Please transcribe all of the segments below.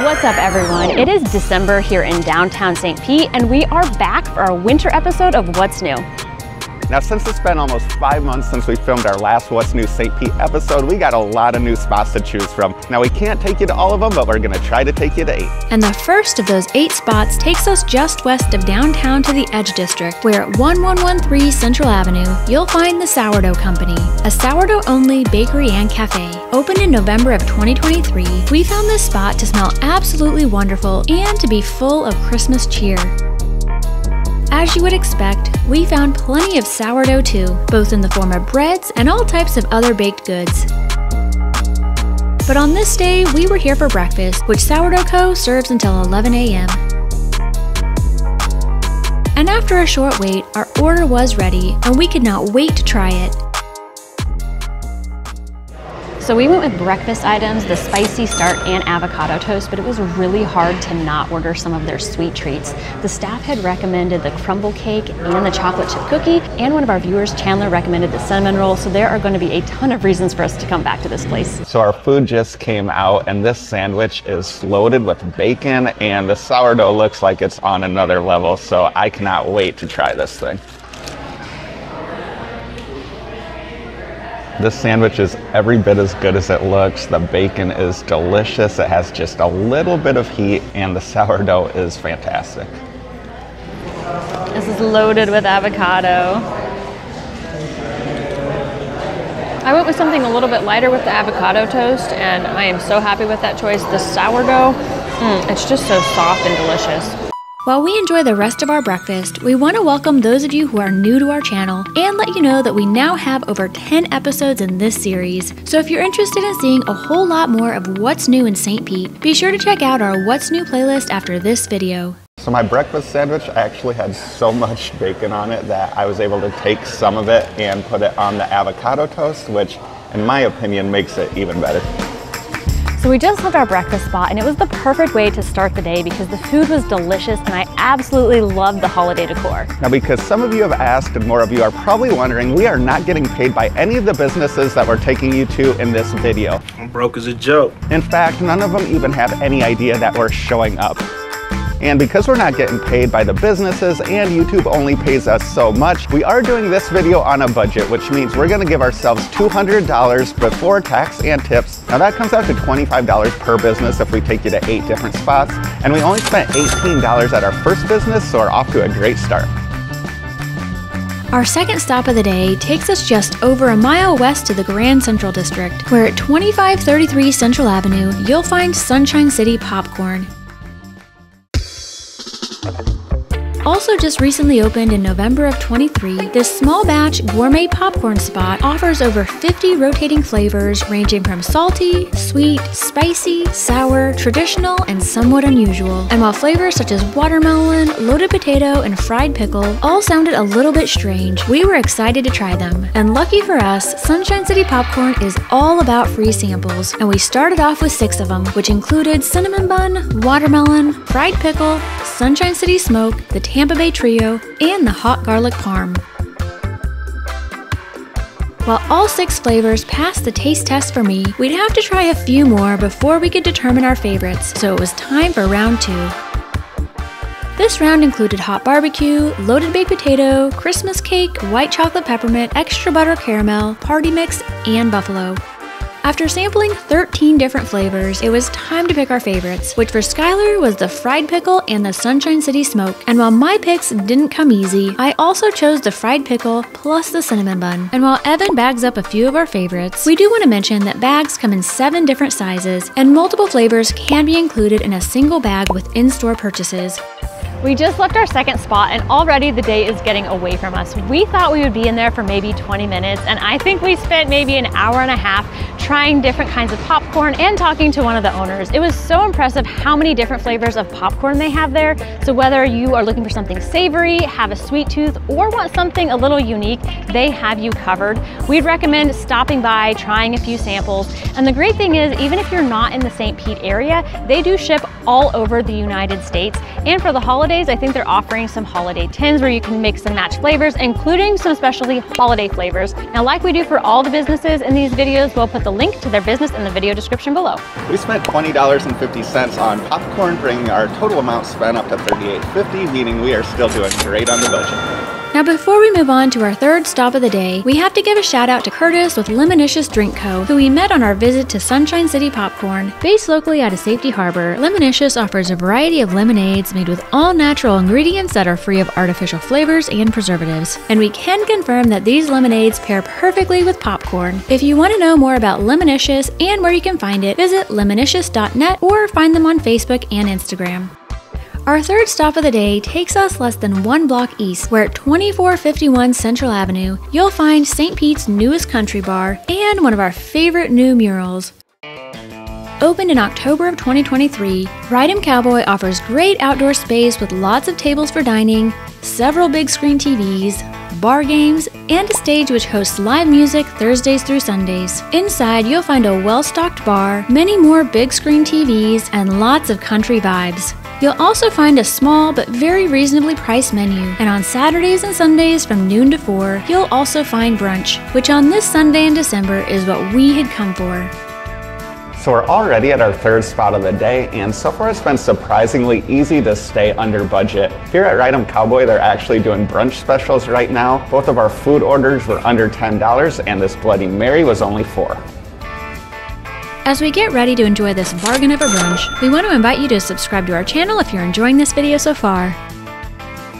What's up, everyone? It is December here in downtown St. Pete, and we are back for our winter episode of What's New. Now, since it's been almost 5 months since we filmed our last What's New St. Pete episode, we got a lot of new spots to choose from. Now, we can't take you to all of them, but we're gonna try to take you to 8. And the first of those 8 spots takes us just west of downtown to the Edge District, where at 1113 Central Avenue, you'll find the Sourdough Company, a sourdough-only bakery and cafe. Opened in November of 2023, we found this spot to smell absolutely wonderful and to be full of Christmas cheer. As you would expect, we found plenty of sourdough too, both in the form of breads and all types of other baked goods. But on this day, we were here for breakfast, which Sourdough Co. serves until 11 a.m. And after a short wait, our order was ready, and we could not wait to try it. So we went with breakfast items, the spicy start and avocado toast, but it was really hard to not order some of their sweet treats. The staff had recommended the crumble cake and the chocolate chip cookie, and one of our viewers, Chandler, recommended the cinnamon roll, so there are going to be a ton of reasons for us to come back to this place. So our food just came out, and this sandwich is loaded with bacon, and the sourdough looks like it's on another level, so I cannot wait to try this thing. This sandwich is every bit as good as it looks. The bacon is delicious. It has just a little bit of heat, and the sourdough is fantastic. This is loaded with avocado. I went with something a little bit lighter with the avocado toast, and I am so happy with that choice. The sourdough, it's just so soft and delicious. While we enjoy the rest of our breakfast, we want to welcome those of you who are new to our channel and let you know that we now have over 10 episodes in this series. So if you're interested in seeing a whole lot more of what's new in St. Pete, be sure to check out our What's New playlist after this video. So my breakfast sandwich actually had so much bacon on it that I was able to take some of it and put it on the avocado toast, which in my opinion makes it even better. So we just left our breakfast spot, and it was the perfect way to start the day because the food was delicious and I absolutely loved the holiday decor. Now, because some of you have asked and more of you are probably wondering, we are not getting paid by any of the businesses that we're taking you to in this video. I'm broke as a joke. In fact, none of them even have any idea that we're showing up. And because we're not getting paid by the businesses and YouTube only pays us so much, we are doing this video on a budget, which means we're gonna give ourselves $200 before tax and tips. Now that comes out to $25 per business if we take you to 8 different spots. And we only spent $18 at our first business, so we're off to a great start. Our second stop of the day takes us just over a mile west to the Grand Central District, where at 2533 Central Avenue, you'll find Sunshine City Popcorn. Also just recently opened in November of 23, this small batch gourmet popcorn spot offers over 50 rotating flavors ranging from salty, sweet, spicy, sour, traditional, and somewhat unusual. And while flavors such as watermelon, loaded potato, and fried pickle all sounded a little bit strange, we were excited to try them. And lucky for us, Sunshine City Popcorn is all about free samples, and we started off with 6 of them, which included cinnamon bun, watermelon, fried pickle, Sunshine City Smoke, the Tampa Bay Trio, and the hot garlic parm. While all 6 flavors passed the taste test for me, we'd have to try a few more before we could determine our favorites, so it was time for round 2. This round included hot barbecue, loaded baked potato, Christmas cake, white chocolate peppermint, extra butter caramel, party mix, and buffalo. After sampling 13 different flavors, it was time to pick our favorites, which for Skylar was the fried pickle and the Sunshine City Smoke. And while my picks didn't come easy, I also chose the fried pickle plus the cinnamon bun. And while Evan bags up a few of our favorites, we do want to mention that bags come in 7 different sizes, and multiple flavors can be included in a single bag with in-store purchases. We just left our second spot, and already the day is getting away from us. We thought we would be in there for maybe 20 minutes, and I think we spent maybe an hour and a half trying different kinds of popcorn and talking to one of the owners. It was so impressive how many different flavors of popcorn they have there. So whether you are looking for something savory, have a sweet tooth, or want something a little unique, they have you covered. We'd recommend stopping by, trying a few samples. And the great thing is, even if you're not in the St. Pete area, they do ship all over the United States. And for the holidays, holidays, I think they're offering some holiday tins where you can mix and match flavors, including some especially holiday flavors. Now, like we do for all the businesses in these videos, we'll put the link to their business in the video description below. We spent $20.50 on popcorn, bringing our total amount spent up to $38.50, meaning we are still doing great on the budget. Now before we move on to our third stop of the day, we have to give a shout out to Curtis with Lemonicious Drink Co., who we met on our visit to Sunshine City Popcorn. Based locally out of Safety Harbor, Lemonicious offers a variety of lemonades made with all natural ingredients that are free of artificial flavors and preservatives. And we can confirm that these lemonades pair perfectly with popcorn. If you want to know more about Lemonicious and where you can find it, visit lemonicious.net or find them on Facebook and Instagram. Our third stop of the day takes us less than 1 block east, where at 2451 Central Avenue, you'll find St. Pete's newest country bar and one of our favorite new murals. Opened in October of 2023, Ride'em Cowboy offers great outdoor space with lots of tables for dining, several big screen TVs, bar games, and a stage which hosts live music Thursdays through Sundays. Inside, you'll find a well-stocked bar, many more big screen TVs, and lots of country vibes. You'll also find a small but very reasonably priced menu, and on Saturdays and Sundays from noon to 4, you'll also find brunch, which on this Sunday in December is what we had come for. So we're already at our third spot of the day, and so far it's been surprisingly easy to stay under budget. Here at Ride'em Cowboy, they're actually doing brunch specials right now. Both of our food orders were under $10, and this Bloody Mary was only $4. As we get ready to enjoy this bargain of a brunch, we want to invite you to subscribe to our channel if you're enjoying this video so far.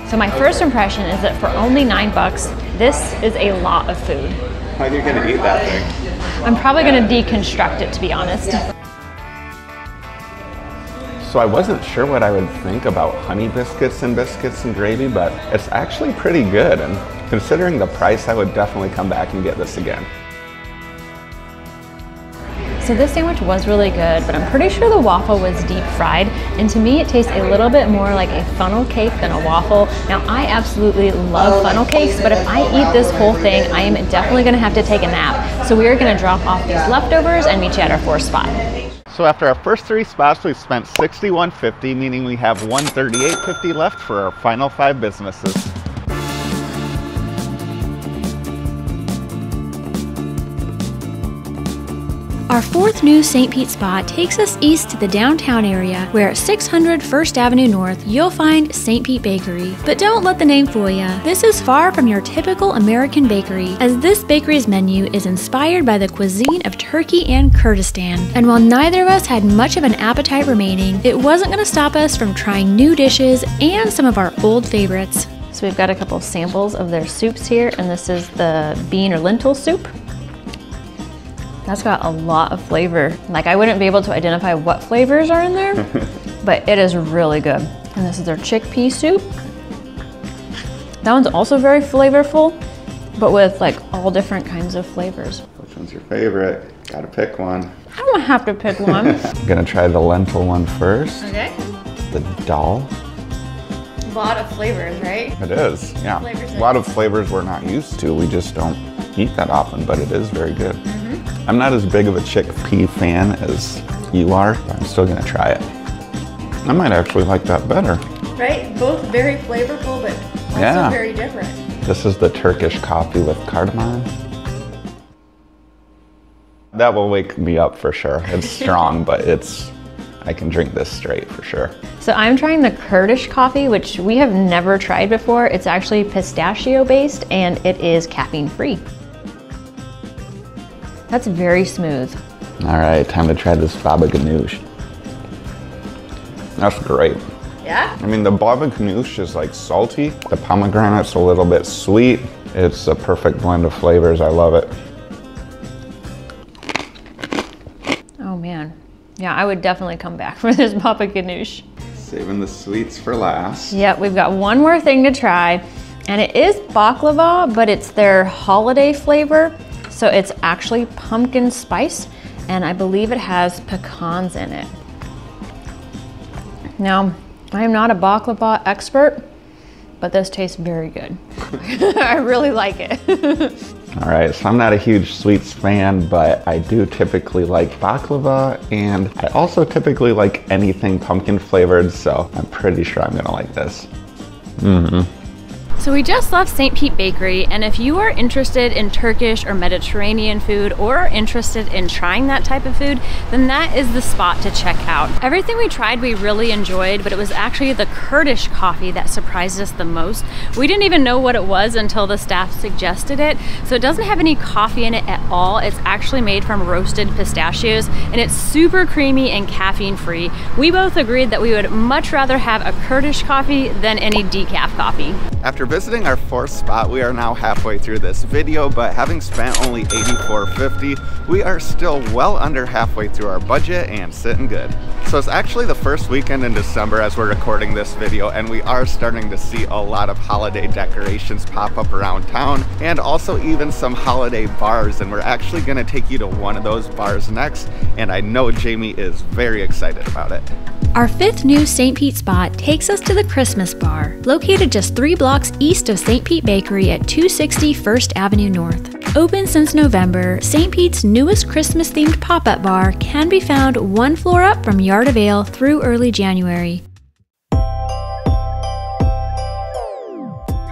So my first impression is that for only $9, this is a lot of food. How are you gonna eat that thing? I'm probably gonna deconstruct it, to be honest. So I wasn't sure what I would think about honey biscuits and gravy, but it's actually pretty good, and considering the price, I would definitely come back and get this again. So this sandwich was really good, but I'm pretty sure the waffle was deep fried, and to me it tastes a little bit more like a funnel cake than a waffle. Now I absolutely love funnel cakes, but if I eat this whole thing, I am definitely gonna have to take a nap. So we are gonna drop off these leftovers and meet you at our fourth spot. So after our first 3 spots, we've spent $61.50, meaning we have $138.50 left for our final 5 businesses. Our fourth new St. Pete spot takes us east to the downtown area, where at 600 First Avenue North, you'll find St. Pete Bakery. But don't let the name fool ya. This is far from your typical American bakery, as this bakery's menu is inspired by the cuisine of Turkey and Kurdistan. And while neither of us had much of an appetite remaining, it wasn't going to stop us from trying new dishes and some of our old favorites. So we've got a couple samples of their soups here, and this is the bean or lentil soup. That's got a lot of flavor. Like, I wouldn't be able to identify what flavors are in there, but it is really good. And this is their chickpea soup. That one's also very flavorful, but with like all different kinds of flavors. Which one's your favorite? Gotta pick one. I'm gonna have to pick one. I'm gonna try the lentil one first. Okay. The dal. A lot of flavors, right? It is, yeah. A lot of flavors we're not used to. We just don't eat that often, but it is very good. I'm not as big of a chickpea fan as you are, but I'm still gonna try it. I might actually like that better. Right? Both very flavorful, but also very different. This is the Turkish coffee with cardamom. That will wake me up for sure. It's strong, but I can drink this straight for sure. So I'm trying the Kurdish coffee, which we have never tried before. It's actually pistachio based and it is caffeine free. That's very smooth. All right, time to try this baba ganoush. That's great. Yeah? I mean, the baba ganoush is like salty. The pomegranate's a little bit sweet. It's a perfect blend of flavors. I love it. Oh man. Yeah, I would definitely come back for this baba ganoush. Saving the sweets for last. Yep, we've got one more thing to try, and it is baklava, but it's their holiday flavor. So it's actually pumpkin spice, and I believe it has pecans in it. Now, I am not a baklava expert, but this tastes very good. I really like it. All right, so I'm not a huge sweets fan, but I do typically like baklava, and I also typically like anything pumpkin flavored, so I'm pretty sure I'm gonna like this. So we just left St. Pete Bakery, and if you are interested in Turkish or Mediterranean food or interested in trying that type of food, then that is the spot to check out. Everything we tried we really enjoyed, but it was actually the Kurdish coffee that surprised us the most. We didn't even know what it was until the staff suggested it. So it doesn't have any coffee in it at all. It's actually made from roasted pistachios, and it's super creamy and caffeine free. We both agreed that we would much rather have a Kurdish coffee than any decaf coffee. After visiting our fourth spot, we are now halfway through this video, but having spent only $84.50, we are still well under halfway through our budget and sitting good. So it's actually the first weekend in December as we're recording this video, and we are starting to see a lot of holiday decorations pop up around town, and also even some holiday bars, and we're actually gonna take you to one of those bars next, and I know Jamie is very excited about it. Our fifth new St. Pete spot takes us to the Xmas Bar, located just 3 blocks east of St. Pete Bakery at 260 First Avenue North. Open since November, St. Pete's newest Christmas-themed pop-up bar can be found 1 floor up from Yard of Ale through early January.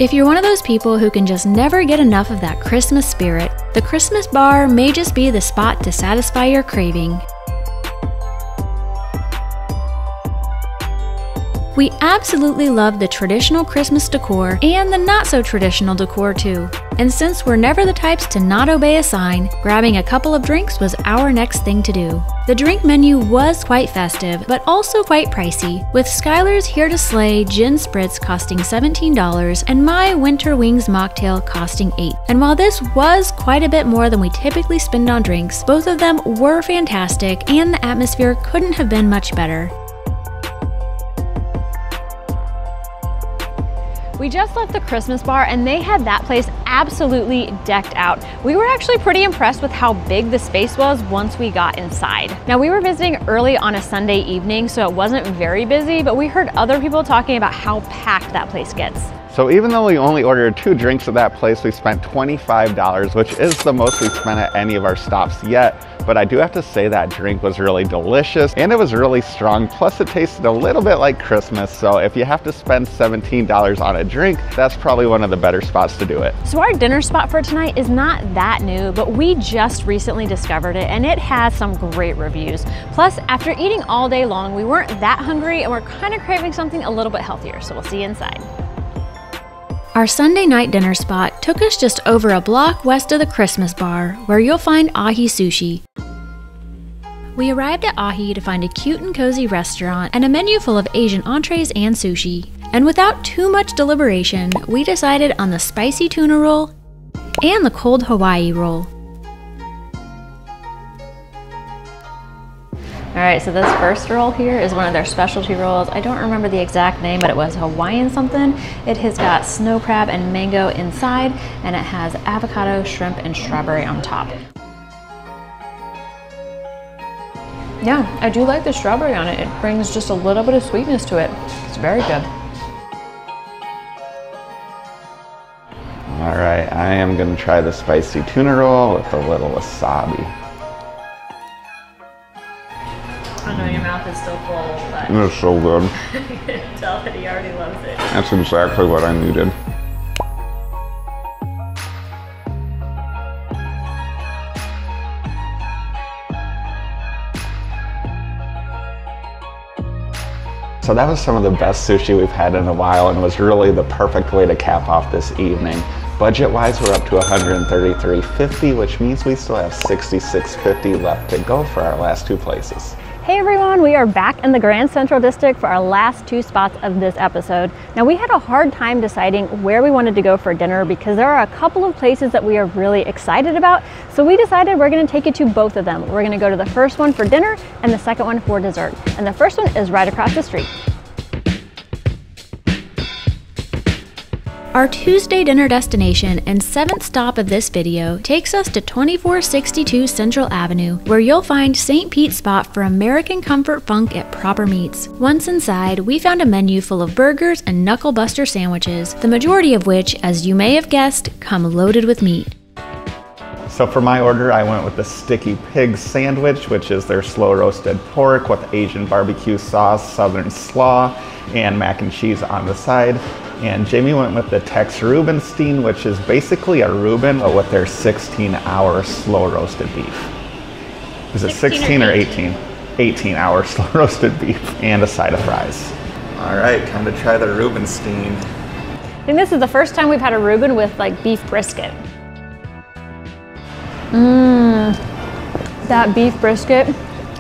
If you're one of those people who can just never get enough of that Christmas spirit, the Xmas Bar may just be the spot to satisfy your craving. We absolutely love the traditional Christmas decor and the not-so-traditional decor too. And since we're never the types to not obey a sign, grabbing a couple of drinks was our next thing to do. The drink menu was quite festive, but also quite pricey, with Skylar's Here to Slay Gin Spritz costing $17 and my Winter Wings Mocktail costing $8. And while this was quite a bit more than we typically spend on drinks, both of them were fantastic and the atmosphere couldn't have been much better. We just left the Xmas Bar and they had that place absolutely decked out. We were actually pretty impressed with how big the space was once we got inside. Now we were visiting early on a Sunday evening, so it wasn't very busy, but we heard other people talking about how packed that place gets. So even though we only ordered 2 drinks at that place, we spent $25, which is the most we've spent at any of our stops yet. But I do have to say that drink was really delicious and it was really strong. Plus it tasted a little bit like Christmas. So if you have to spend $17 on a drink, that's probably one of the better spots to do it. So our dinner spot for tonight is not that new, but we just recently discovered it and it has some great reviews. Plus, after eating all day long, we weren't that hungry and we're kind of craving something a little bit healthier. So we'll see you inside. Our Sunday night dinner spot took us just over a block west of the Xmas Bar, where you'll find Ahi Sushi. We arrived at Ahi to find a cute and cozy restaurant and a menu full of Asian entrees and sushi. And without too much deliberation, we decided on the spicy tuna roll and the cold Hawaii roll. All right, so this first roll here is one of their specialty rolls. I don't remember the exact name, but it was Hawaiian something. It has got snow crab and mango inside, and it has avocado, shrimp, and strawberry on top. Yeah, I do like the strawberry on it. It brings just a little bit of sweetness to it. It's very good. All right, I am gonna try the spicy tuna roll with a little wasabi. I know your mouth is still full, but It's so good. you can tell that he already loves it. That's exactly what I needed. So that was some of the best sushi we've had in a while and was really the perfect way to cap off this evening. Budget-wise, we're up to $133.50, which means we still have $66.50 left to go for our last 2 places. Hey everyone, we are back in the Grand Central District for our last 2 spots of this episode. Now we had a hard time deciding where we wanted to go for dinner because there are a couple of places that we are really excited about. So we decided we're gonna take you to both of them. We're gonna go to the first one for dinner and the second one for dessert. And the first one is right across the street. Our Tuesday dinner destination and 7th stop of this video takes us to 2462 Central Avenue, where you'll find St. Pete's spot for American comfort funk at Proper Meats. Once inside, we found a menu full of burgers and knuckle buster sandwiches, the majority of which, as you may have guessed, come loaded with meat. So for my order, I went with the sticky pig sandwich, which is their slow roasted pork with Asian barbecue sauce, southern slaw, and mac and cheese on the side. And Jamie went with the Tex Rubenstein, which is basically a Reuben, but with their 16-hour slow roasted beef. Is it 16 or 18? 18-hour slow roasted beef and a side of fries. All right, time to try the Rubenstein. I think this is the first time we've had a Reuben with like beef brisket. That beef brisket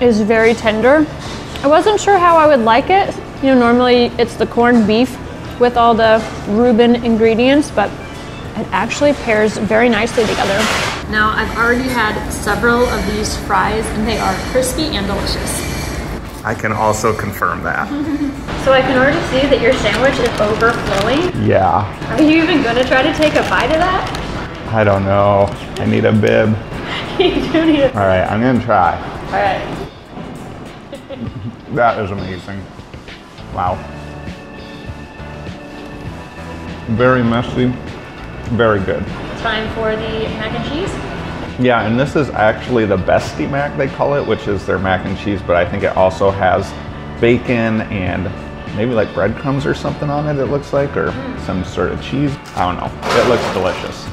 is very tender. I wasn't sure how I would like it. You know, normally it's the corned beef with all the Reuben ingredients, but it actually pairs very nicely together. Now, I've already had several of these fries and they are crispy and delicious. I can also confirm that. So I can already see that your sandwich is overflowing. Yeah. Are you even gonna try to take a bite of that? I don't know. I need a bib. You do need a bib. All right, I'm gonna try. All right. That is amazing. Wow. Very messy, very good. Time for the mac and cheese. Yeah, and this is actually the Bestie Mac, they call it, which is their mac and cheese, but I think it also has bacon and maybe like breadcrumbs or something on it, it looks like, or some sort of cheese. I don't know. It looks delicious.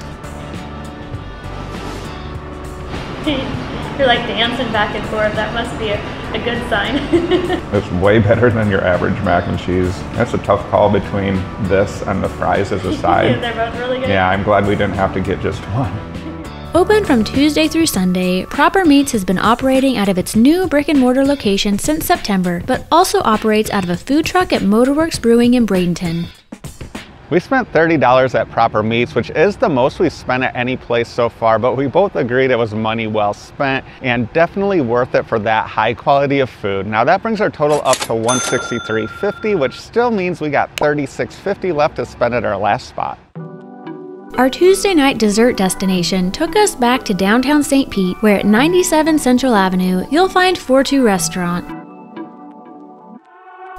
You're like dancing back and forth. That must be a good sign. It's way better than your average mac and cheese. That's a tough call between this and the fries as a side. They're both really good. Yeah, I'm glad we didn't have to get just one. Open from Tuesday through Sunday, Proper Meats has been operating out of its new brick-and-mortar location since September, but also operates out of a food truck at Motorworks Brewing in Bradenton. We spent $30 at Proper Meats, which is the most we've spent at any place so far, but we both agreed it was money well spent and definitely worth it for that high quality of food. Now that brings our total up to $163.50, which still means we got $36.50 left to spend at our last spot. Our Tuesday night dessert destination took us back to downtown St. Pete, where at 97 Central Avenue, you'll find Fortu Restaurant.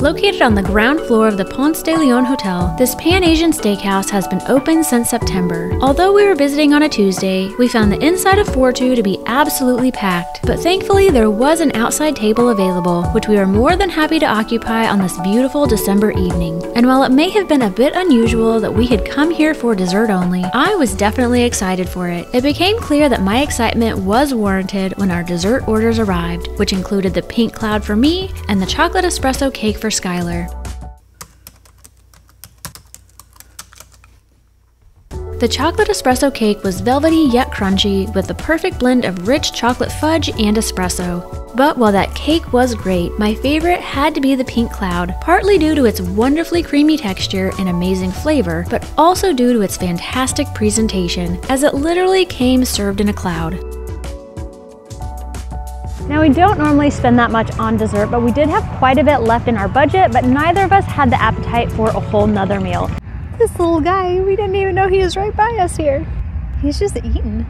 Located on the ground floor of the Ponce de Leon Hotel, this Pan-Asian steakhouse has been open since September. Although we were visiting on a Tuesday, we found the inside of Fortu to be absolutely packed, but thankfully there was an outside table available, which we were more than happy to occupy on this beautiful December evening. And while it may have been a bit unusual that we had come here for dessert only, I was definitely excited for it. It became clear that my excitement was warranted when our dessert orders arrived, which included the pink cloud for me and the chocolate espresso cake for Skylar. The chocolate espresso cake was velvety yet crunchy with the perfect blend of rich chocolate fudge and espresso. But while that cake was great, my favorite had to be the pink cloud, partly due to its wonderfully creamy texture and amazing flavor, but also due to its fantastic presentation, as it literally came served in a cloud. Now, we don't normally spend that much on dessert, but we did have quite a bit left in our budget, but neither of us had the appetite for a whole nother meal. This little guy, we didn't even know he was right by us here. He's just eating.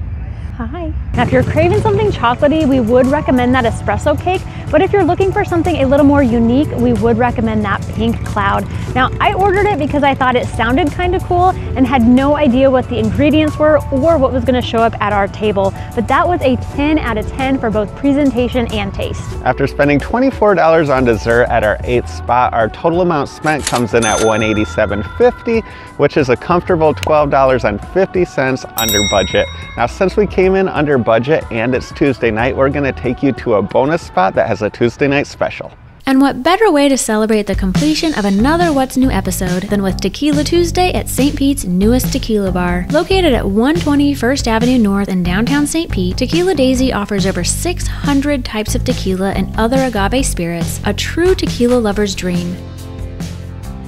Hi. Now, if you're craving something chocolatey, we would recommend that espresso cake, but if you're looking for something a little more unique, we would recommend that pink cloud. Now, I ordered it because I thought it sounded kind of cool and had no idea what the ingredients were or what was going to show up at our table, but that was a 10 out of 10 for both presentation and taste. After spending $24 on dessert at our 8th spot, our total amount spent comes in at $187.50, which is a comfortable $12.50 under budget. Now, since we came in under budget and it's Tuesday night, we're going to take you to a bonus spot that has a Tuesday night special. And what better way to celebrate the completion of another What's New episode than with Tequila Tuesday at St. Pete's newest Tequila Bar. Located at 120 First Avenue North in downtown St. Pete, Tequila Daisy offers over 600 types of tequila and other agave spirits, a true tequila lover's dream.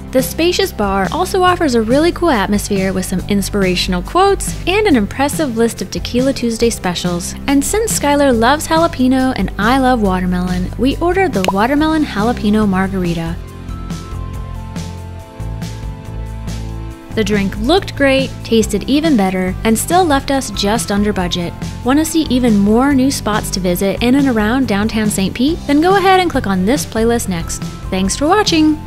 The spacious bar also offers a really cool atmosphere with some inspirational quotes and an impressive list of Tequila Tuesday specials. And since Skylar loves jalapeno and I love watermelon, we ordered the watermelon jalapeno margarita. The drink looked great, tasted even better, and still left us just under budget. Want to see even more new spots to visit in and around downtown St. Pete? Then go ahead and click on this playlist next. Thanks for watching!